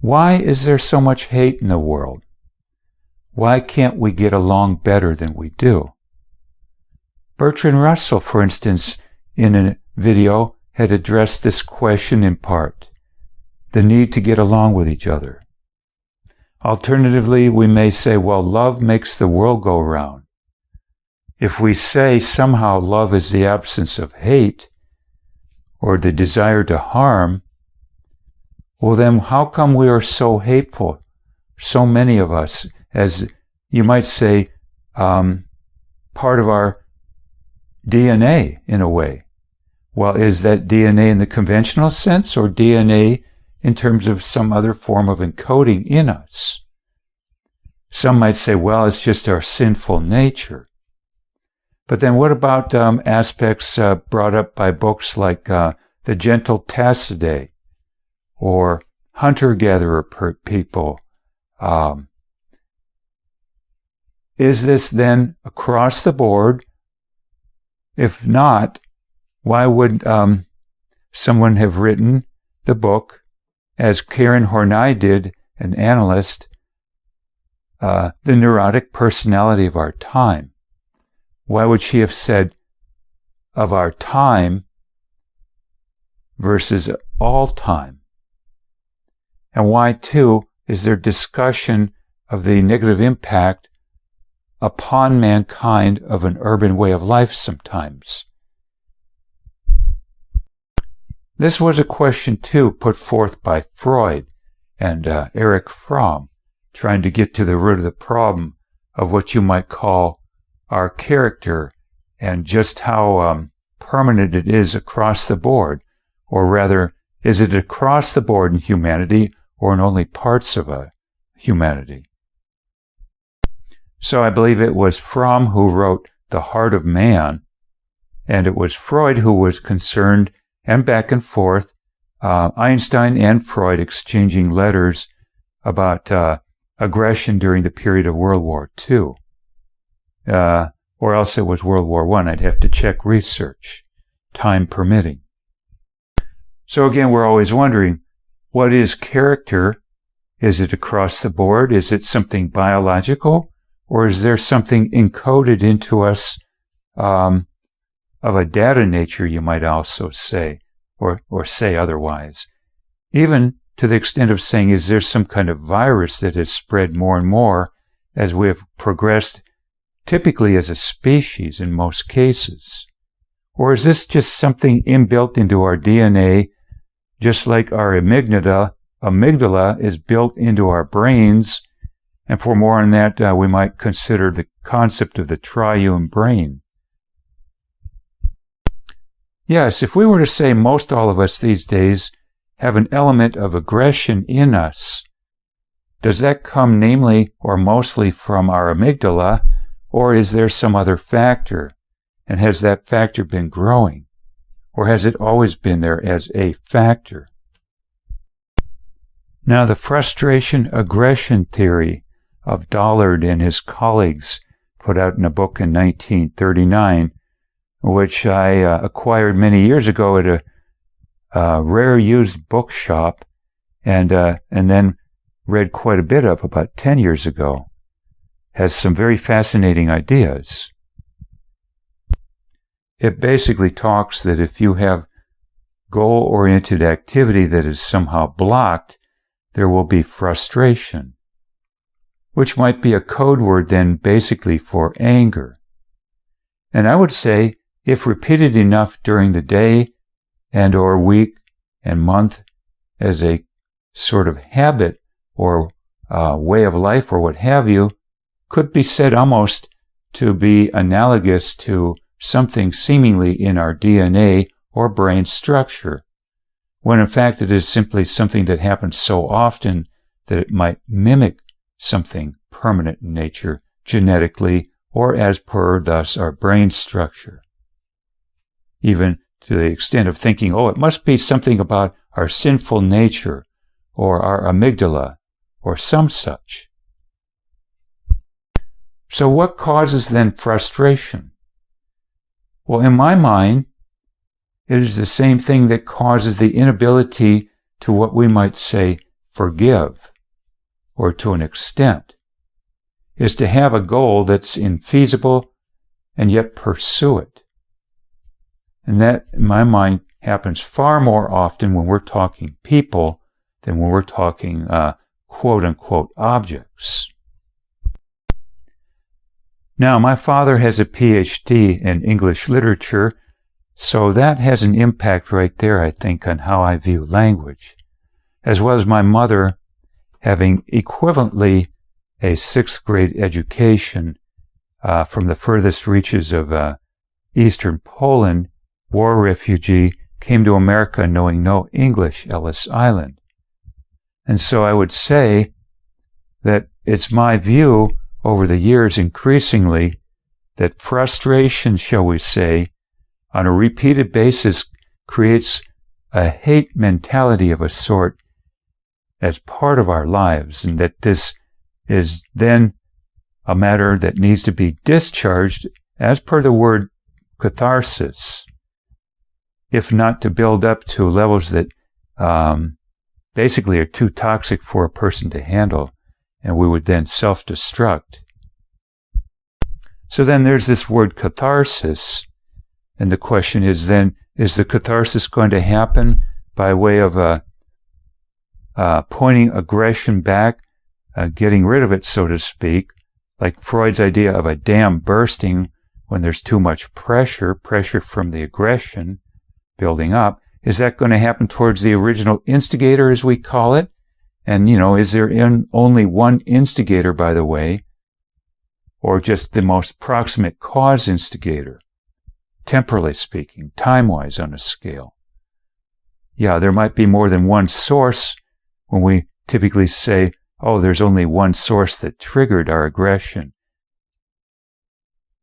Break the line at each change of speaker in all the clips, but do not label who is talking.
Why is there so much hate in the world? Why can't we get along better than we do? Bertrand Russell, for instance, in a video had addressed this question in part, the need to get along with each other. Alternatively, we may say, well, love makes the world go round. If we say somehow love is the absence of hate or the desire to harm, well then how come we are so hateful, so many of us, as you might say, part of our DNA in a way? Well, is that DNA in the conventional sense or DNA in terms of some other form of encoding in us? Some might say, well, it's just our sinful nature. But then what about aspects brought up by books like The Gentle Tacidae or Hunter-Gatherer people? Is this then across the board? If not, why would someone have written the book, as Karen Horney did, an analyst, The Neurotic Personality of Our Time? Why would she have said of our time versus all time? And why, too, is there discussion of the negative impact upon mankind of an urban way of life sometimes? This was a question, too, put forth by Freud and Erich Fromm, trying to get to the root of the problem of what you might call our character and just how permanent it is across the board. Or rather, is it across the board in humanity or in only parts of humanity? So I believe it was Fromm who wrote The Heart of Man, and it was Freud who was concerned, and back and forth, Einstein and Freud exchanging letters about aggression during the period of World War II. Or else it was World War I. I'd have to check research, time permitting. So again, we're always wondering, what is character? Is it across the board? Is it something biological? Or is there something encoded into us of a data nature, you might also say, or say otherwise? Even to the extent of saying, is there some kind of virus that has spread more and more as we have progressed, typically as a species in most cases? Or is this just something inbuilt into our DNA, just like our amygdala is built into our brains? And for more on that, we might consider the concept of the triune brain. Yes, if we were to say most all of us these days have an element of aggression in us, does that come namely or mostly from our amygdala, or is there some other factor? And has that factor been growing? Or has it always been there as a factor? Now, the frustration-aggression theory of Dollard and his colleagues put out in a book in 1939, which I acquired many years ago at a rare used bookshop and then read quite a bit of about 10 years ago, has some very fascinating ideas. It basically talks that if you have goal-oriented activity that is somehow blocked, there will be frustration, which might be a code word then basically for anger. And I would say, if repeated enough during the day and or week and month as a sort of habit or way of life or what have you, could be said almost to be analogous to something seemingly in our DNA or brain structure, when in fact it is simply something that happens so often that it might mimic something permanent in nature, genetically, or as per thus our brain structure. Even to the extent of thinking, it must be something about our sinful nature, or our amygdala, or some such. So what causes then frustration? Well, in my mind, it is the same thing that causes the inability to what we might say forgive, or to an extent, is to have a goal that's infeasible and yet pursue it. And that, in my mind, happens far more often when we're talking people than when we're talking quote-unquote objects. Now, my father has a PhD in English literature, so that has an impact right there, I think, on how I view language, as well as my mother having equivalently a 6th grade education from the furthest reaches of eastern Poland, war refugee, came to America knowing no English, Ellis Island. And so I would say that it's my view over the years increasingly that frustration, shall we say, on a repeated basis creates a hate mentality of a sort as part of our lives, and that this is then a matter that needs to be discharged as per the word catharsis, if not to build up to levels that basically are too toxic for a person to handle, and we would then self-destruct. So then there's this word catharsis, and the question is then, is the catharsis going to happen by way of pointing aggression back, getting rid of it, so to speak, like Freud's idea of a dam bursting when there's too much pressure from the aggression building up? Is that going to happen towards the original instigator, as we call it? And, is there only one instigator, by the way, or just the most proximate cause instigator, temporally speaking, time-wise on a scale? Yeah, there might be more than one source when we typically say, oh, there's only one source that triggered our aggression.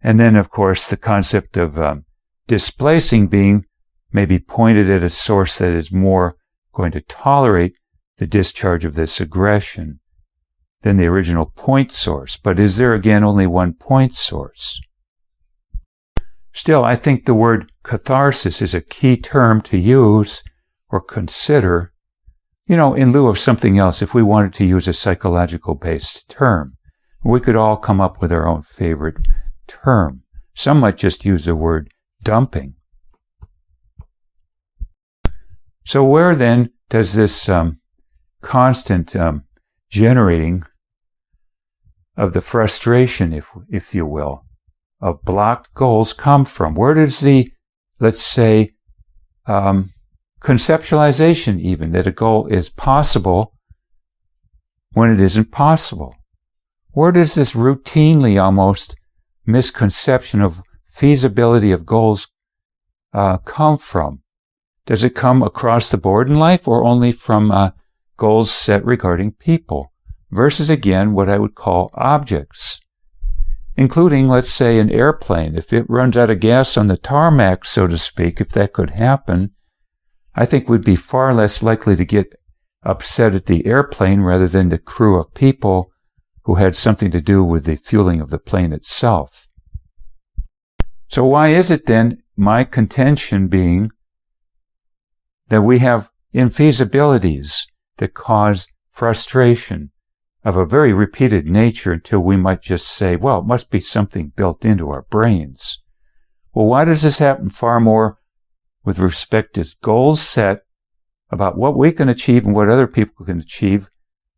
And then, of course, the concept of displacing being may be pointed at a source that is more going to tolerate the discharge of this aggression than the original point source. But is there, again, only one point source? Still, I think the word catharsis is a key term to use or consider, in lieu of something else. If we wanted to use a psychological-based term, we could all come up with our own favorite term. Some might just use the word dumping. So where then does this constant generating of the frustration, if you will, of blocked goals come from? Where does the, let's say, conceptualization even that a goal is possible when it isn't possible? Where does this routinely almost misconception of feasibility of goals come from? Does it come across the board in life, or only from goals set regarding people, versus, again, what I would call objects, including, let's say, an airplane? If it runs out of gas on the tarmac, so to speak, if that could happen, I think we'd be far less likely to get upset at the airplane rather than the crew of people who had something to do with the fueling of the plane itself. So why is it then, my contention being, that we have infeasibilities that cause frustration of a very repeated nature until we might just say, well, it must be something built into our brains? Well, why does this happen far more with respect to goals set about what we can achieve and what other people can achieve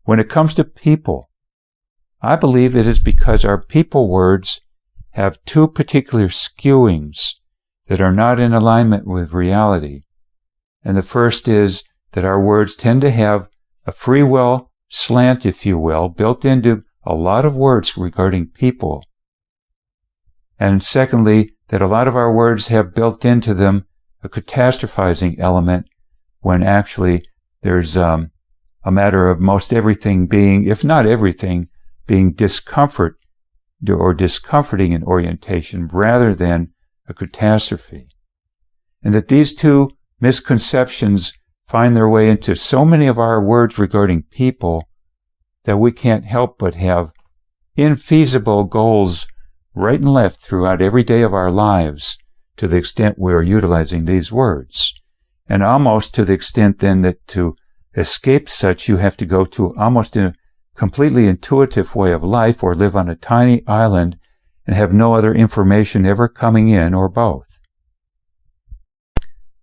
when it comes to people? I believe it is because our people words have two particular skewings that are not in alignment with reality. And the first is that our words tend to have a free will slant, if you will, built into a lot of words regarding people. And secondly, that a lot of our words have built into them a catastrophizing element, when actually there's a matter of most everything being, if not everything, being discomfort or discomforting in orientation rather than a catastrophe. And that these two misconceptions find their way into so many of our words regarding people that we can't help but have infeasible goals right and left throughout every day of our lives, to the extent we are utilizing these words. And almost to the extent then that to escape such, you have to go to almost a completely intuitive way of life or live on a tiny island and have no other information ever coming in, or both.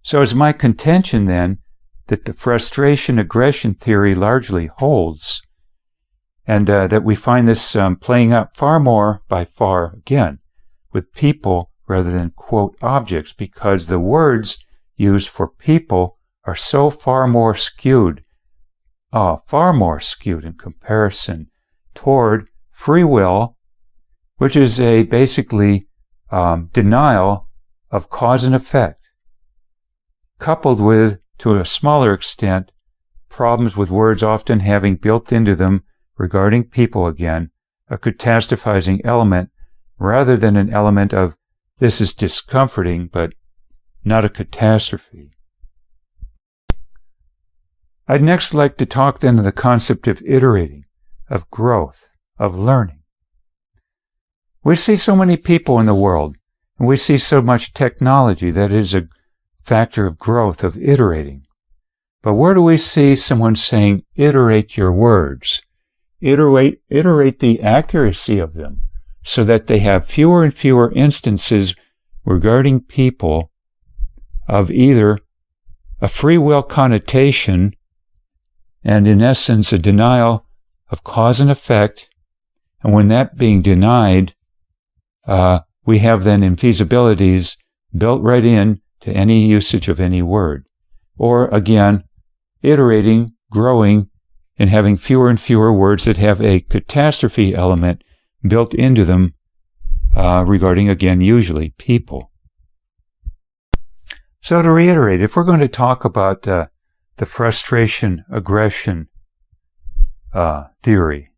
So it's my contention then that the frustration-aggression theory largely holds, and that we find this playing out far more, by far, again, with people rather than, quote, objects, because the words used for people are so far more skewed in comparison toward free will, which is a basically denial of cause and effect, coupled with, to a smaller extent, problems with words often having built into them, regarding people again, a catastrophizing element rather than an element of this is discomforting but not a catastrophe. I'd next like to talk then of the concept of iterating, of growth, of learning. We see so many people in the world, and we see so much technology that is a factor of growth, of iterating. But where do we see someone saying, iterate your words? Iterate the accuracy of them so that they have fewer and fewer instances regarding people of either a free will connotation and, in essence, a denial of cause and effect. And when that being denied, we have then infeasibilities built right in to any usage of any word. Or, again, iterating, growing, and having fewer and fewer words that have a catastrophe element built into them regarding, again, usually people. So to reiterate, if we're going to talk about the frustration-aggression theory,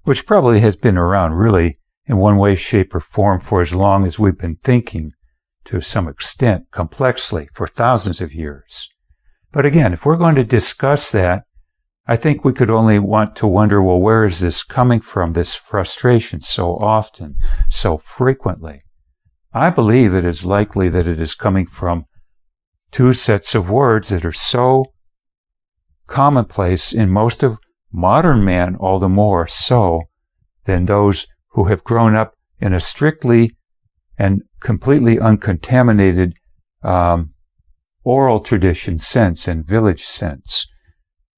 which probably has been around really in one way, shape, or form for as long as we've been thinking, to some extent, complexly, for thousands of years. But again, if we're going to discuss that, I think we could only want to wonder, well, where is this coming from, this frustration so often, so frequently? I believe it is likely that it is coming from two sets of words that are so commonplace in most of modern man, all the more so than those who have grown up in a strictly and completely uncontaminated oral tradition sense and village sense,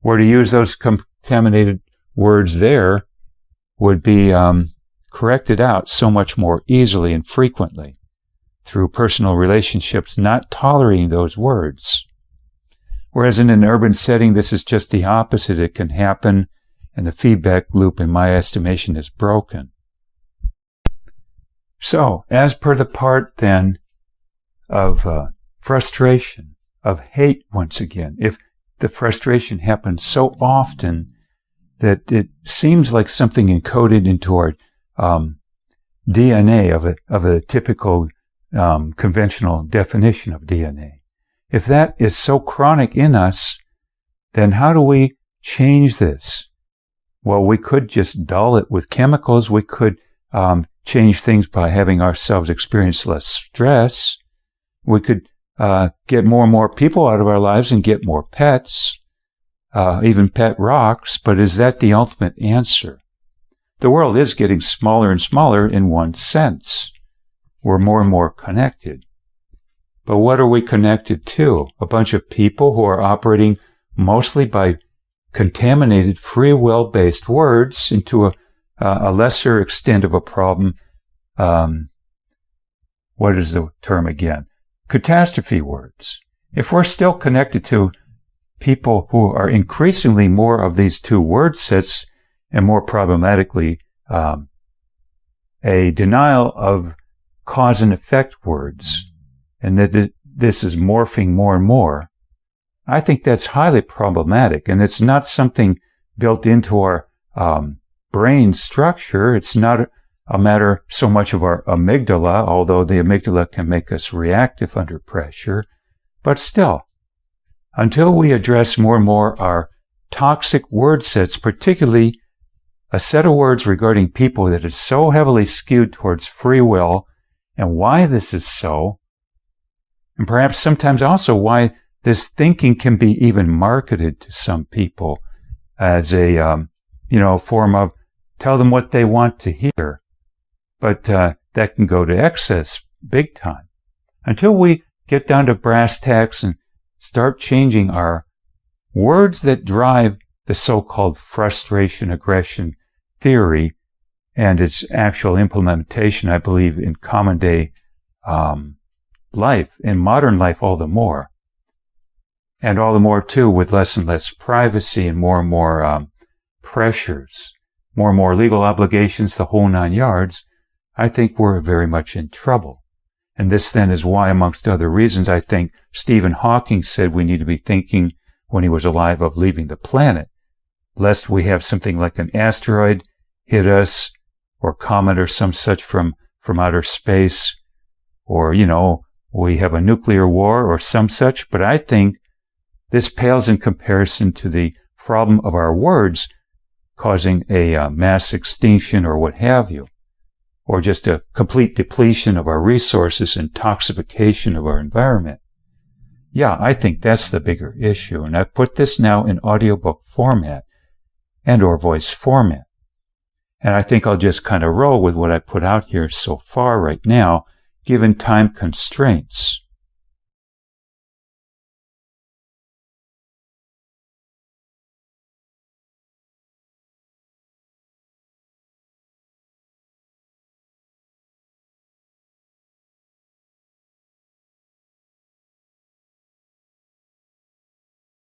where to use those contaminated words there would be corrected out so much more easily and frequently through personal relationships not tolerating those words. Whereas in an urban setting, this is just the opposite. It can happen, and the feedback loop, in my estimation, is broken. So, as per the part, then, of frustration, of hate, once again, if the frustration happens so often that it seems like something encoded into our DNA of a typical conventional definition of DNA. If that is so chronic in us, then how do we change this? Well, we could just dull it with chemicals. We could change things by having ourselves experience less stress. We could get more and more people out of our lives and get more pets, even pet rocks. But is that the ultimate answer? The world is getting smaller and smaller in one sense. We're more and more connected. But what are we connected to? A bunch of people who are operating mostly by contaminated free will-based words into a lesser extent of a problem. What is the term again? Catastrophe words. If we're still connected to people who are increasingly more of these two word sets and more problematically a denial of cause and effect words, and that this is morphing more and more, I think that's highly problematic. And it's not something built into our brain structure. It's not a matter so much of our amygdala, although the amygdala can make us reactive under pressure. But still, until we address more and more our toxic word sets, particularly a set of words regarding people that is so heavily skewed towards free will, and why this is so, and perhaps sometimes also why this thinking can be even marketed to some people as a, form of tell them what they want to hear. But that can go to excess big time. Until we get down to brass tacks and start changing our words that drive the so-called frustration aggression theory and its actual implementation, I believe, in common day life, in modern life all the more. And all the more, too, with less and less privacy and more pressures, more and more legal obligations, the whole 9 yards, I think we're very much in trouble. And this then is why, amongst other reasons, I think Stephen Hawking said we need to be thinking when he was alive of leaving the planet, lest we have something like an asteroid hit us, or comet or some such from outer space, or, we have a nuclear war or some such. But I think this pales in comparison to the problem of our words causing a mass extinction or what have you, or just a complete depletion of our resources and toxification of our environment. Yeah, I think that's the bigger issue. And I've put this now in audiobook format and or voice format. And I think I'll just kind of roll with what I put out here so far right now, given time constraints.